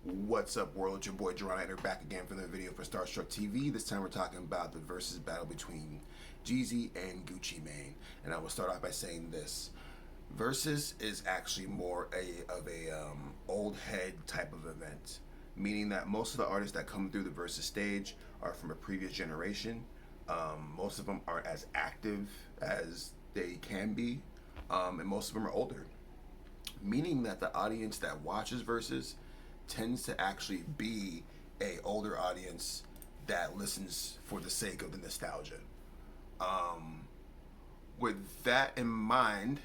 What's up, world? It's your boy Jaron Ikner back again for the video for Starstruck TV. This time we're talking about the versus battle between Jeezy and Gucci Mane. And I will start off by saying this. Versus is actually more of a old head type of event, meaning that most of the artists that come through the versus stage are from a previous generation. Most of them aren't as active as they can be, and most of them are older, meaning that the audience that watches versus tends to actually be a older audience that listens for the sake of the nostalgia. With that in mind,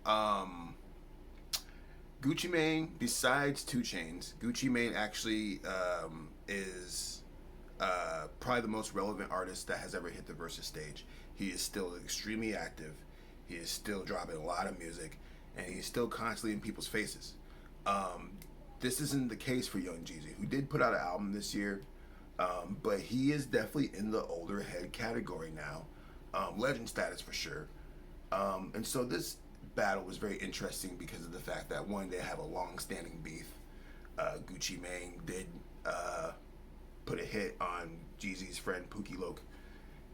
Gucci Mane, besides 2 Chainz, Gucci Mane actually is probably the most relevant artist that has ever hit the versus stage. He is still extremely active. He is still dropping a lot of music, and he's still constantly in people's faces. This isn't the case for Young Jeezy, who did put out an album this year, but he is definitely in the older head category now, legend status for sure. And so this battle was very interesting because of the fact that, one, they have a long-standing beef. Gucci Mane did put a hit on Jeezy's friend Pookie Loke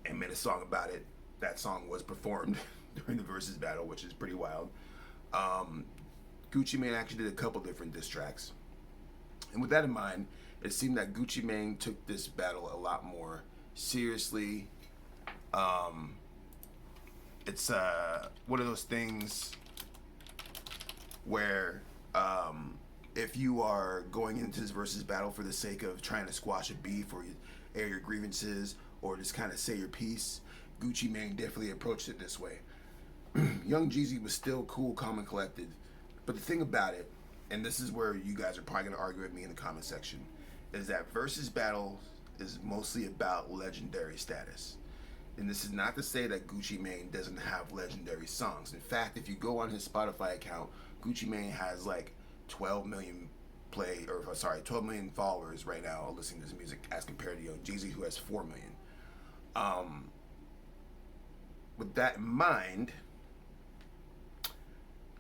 and made a song about it. That song was performed during the versus battle, which is pretty wild. Gucci Mane actually did a couple different diss tracks. And with that in mind, it seemed that Gucci Mane took this battle a lot more seriously. It's one of those things where if you are going into this versus battle for the sake of trying to squash a beef or air your grievances or just kind of say your piece, Gucci Mane definitely approached it this way. Young Jeezy was still cool, calm, and collected. But the thing about it, and this is where you guys are probably going to argue with me in the comment section, is that versus battle is mostly about legendary status. And this is not to say that Gucci Mane doesn't have legendary songs. In fact, if you go on his Spotify account, Gucci Mane has like 12 million 12 million followers right now listening to his music, as compared to Young Jeezy, who has 4 million. With that in mind,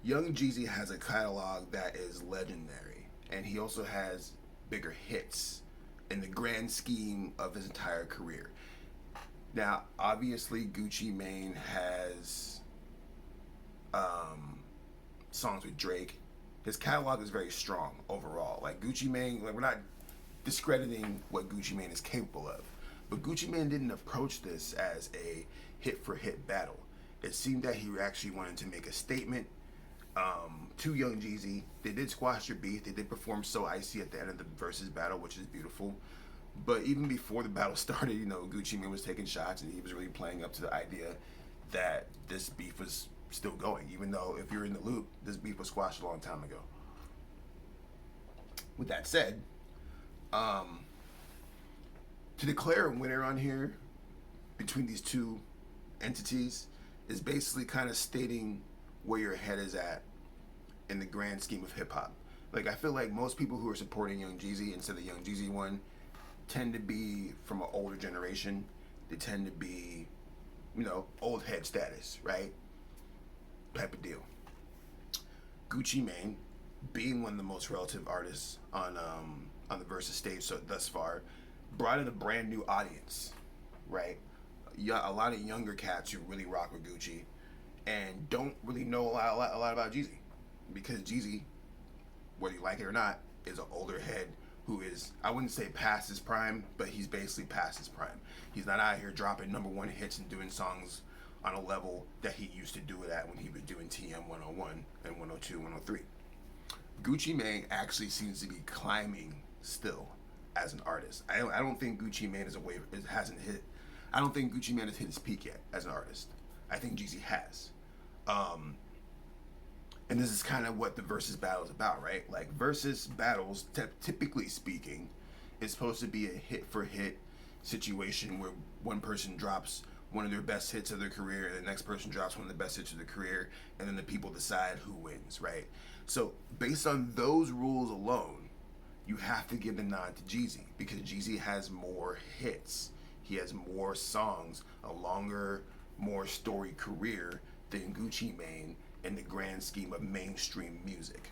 Young Jeezy has a catalog that is legendary, and he also has bigger hits in the grand scheme of his entire career. Now, obviously, Gucci Mane has songs with Drake. His catalog is very strong overall. Like Gucci Mane, like, we're not discrediting what Gucci Mane is capable of, but Gucci Mane didn't approach this as a hit-for-hit battle. It seemed that he actually wanted to make a statement to Young Jeezy. They did squash their beef. They did perform So Icy at the end of the versus battle, which is beautiful. But even before the battle started, Gucci Mane was taking shots, and he was really playing up to the idea that this beef was still going, even though, if you're in the loop, this beef was squashed a long time ago. With that said, to declare a winner on here between these two entities is basically kind of stating where your head is at in the grand scheme of hip-hop. Like, I feel like most people who are supporting Young Jeezy instead of Young Jeezy won tend to be from an older generation. They tend to be, old head status, right? Type of deal. Gucci Mane, being one of the most relative artists on the versus stage so thus far, brought in a brand new audience, right? A lot of younger cats who really rock with Gucci and don't really know a lot about Jeezy, because Jeezy, whether you like it or not, is an older head who is, I wouldn't say past his prime, but he's basically past his prime. He's not out here dropping #1 hits and doing songs on a level that he used to do it at when he was doing TM 101 and 102, 103. Gucci Mane actually seems to be climbing still as an artist. I don't think Gucci Mane hasn't hit. I don't think Gucci Mane has hit his peak yet as an artist. I think Jeezy has. And this is kind of what the versus battle is about, right? Like, versus battles, typically speaking, is supposed to be a hit-for-hit situation where one person drops one of their best hits of their career, and the next person drops one of the best hits of their career, and then the people decide who wins, right? So, based on those rules alone, you have to give the nod to Jeezy, because Jeezy has more hits. He has more songs, a longer, more storied career than Gucci Mane in the grand scheme of mainstream music.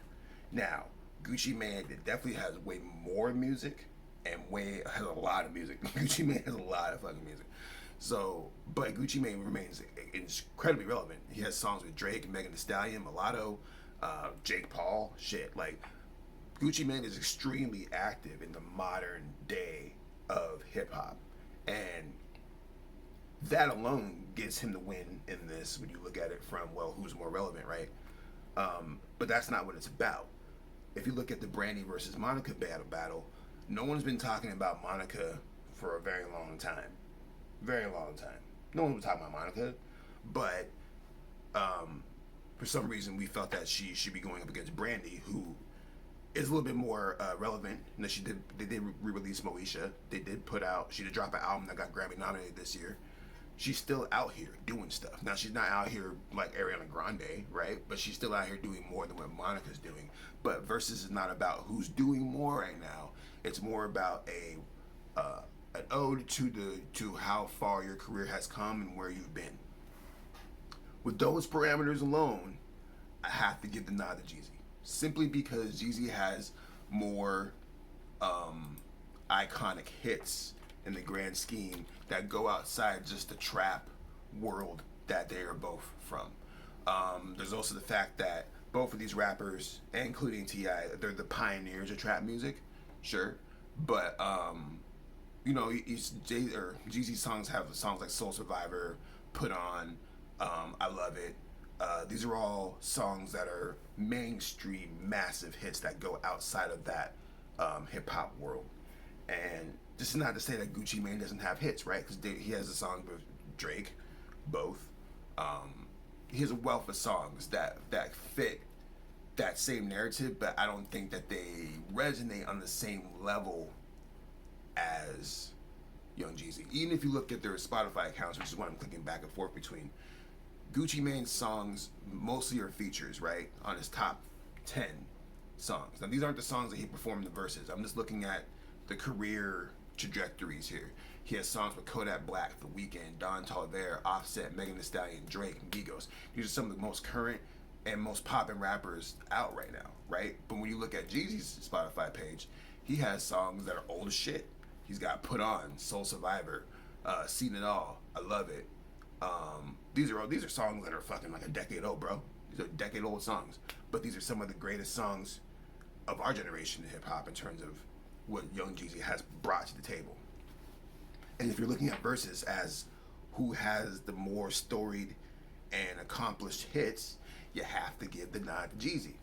Now, Gucci Mane definitely has way more music and has a lot of music. Gucci Mane has a lot of fucking music. So, but Gucci Mane remains incredibly relevant. He has songs with Drake, Megan Thee Stallion, Mulatto, Jake Paul. Shit, like Gucci Mane is extremely active in the modern day of hip hop, and that alone gets him the win in this. When you look at it from, well, who's more relevant, right? But that's not what it's about. If you look at the Brandy versus Monica battle, no one's been talking about Monica for a very long time. Very long time. No one was talking about Monica, but for some reason we felt that she should be going up against Brandy, who is a little bit more relevant. You know, they did re-release Moesha. She did drop an album that got Grammy nominated this year. She's still out here doing stuff. Now, she's not out here like Ariana Grande, right? But she's still out here doing more than what Monica's doing. But Verzuz is not about who's doing more right now. It's more about an ode to how far your career has come and where you've been. With those parameters alone, I have to give the nod to Jeezy. Simply because Jeezy has more iconic hits in the grand scheme that go outside just the trap world that they are both from. There's also the fact that both of these rappers, including T.I., they're the pioneers of trap music, sure, but you know, Jeezy's songs have songs like Soul Survivor, Put On, I Love It. These are all songs that are mainstream, massive hits that go outside of that hip hop world. And this is not to say that Gucci Mane doesn't have hits, right? Because he has a song with Drake, both. He has a wealth of songs that fit that same narrative, but I don't think that they resonate on the same level as Young Jeezy. Even if you look at their Spotify accounts, which is what I'm clicking back and forth between, Gucci Mane's songs mostly are features, right? On his top 10 songs. Now, these aren't the songs that he performed in the verses. I'm just looking at the career trajectories here. He has songs with Kodak Black, The Weeknd, Don Toliver, Offset, Megan Thee Stallion, Drake, and Migos. These are some of the most current and most poppin' rappers out right now, right? But when you look at Jeezy's Spotify page, he has songs that are old as shit. He's got Put On, Soul Survivor, Seen It All, I Love It. These are songs that are fucking like a decade old, bro. These are decade old songs. But these are some of the greatest songs of our generation in hip hop in terms of what Young Jeezy has brought to the table. And if you're looking at Verzuz as who has the more storied and accomplished hits, you have to give the nod to Jeezy.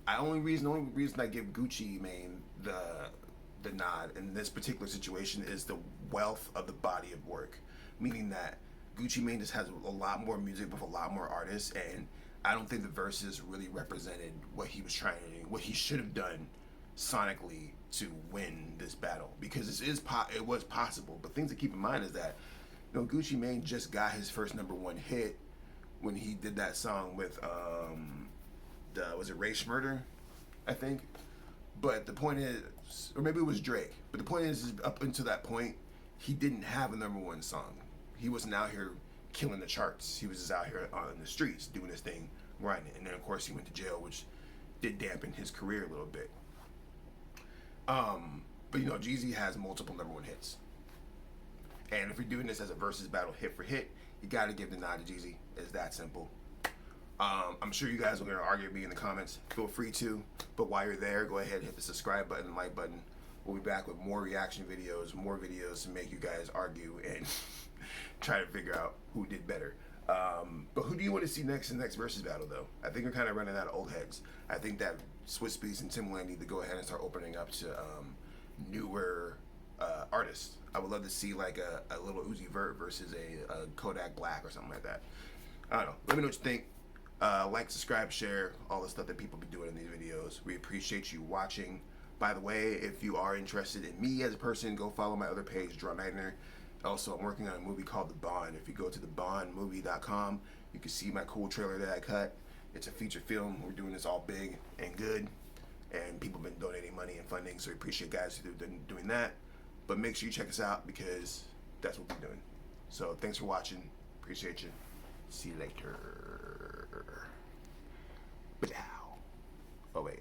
The only reason I give Gucci Mane the nod in this particular situation is the wealth of the body of work, meaning that Gucci Mane just has a lot more music with a lot more artists, and I don't think the Verzuz really represented what he was trying to do, what he should have done sonically to win this battle, because it was possible. But things to keep in mind is that, you know, Gucci Mane just got his first #1 hit when he did that song with was it Ray Schmurder, I think. But the point is, or maybe it was Drake. But the point is up until that point, he didn't have a #1 song. He wasn't out here killing the charts. He was just out here on the streets doing his thing, grinding. And then of course he went to jail, which did dampen his career a little bit. But you know, Jeezy has multiple #1 hits. And if you're doing this as a versus battle hit for hit, you gotta give the nod to Jeezy. It's that simple. I'm sure you guys are gonna argue with me in the comments. Feel free to, but while you're there, go ahead and hit the subscribe button and like button. We'll be back with more reaction videos, more videos to make you guys argue and try to figure out who did better. But who do you want to see next in the next versus battle, though? I think we're kind of running out of old heads. I think that Swiss Beats and Timbaland need to go ahead and start opening up to newer artists. I would love to see like a little Uzi Vert versus a Kodak Black or something like that. I don't know. Let me know what you think. Like, subscribe, share, all the stuff that people be doing in these videos. We appreciate you watching. By the way, if you are interested in me as a person, go follow my other page, Jaron Ikner. Also, I'm working on a movie called The Bond. If you go to thebondmovie.com, you can see my cool trailer that I cut. It's a feature film. We're doing this all big and good, and people have been donating money and funding, so we appreciate guys who are doing that. But make sure you check us out, because that's what we're doing. So thanks for watching. Appreciate you. See you later. Oh wait.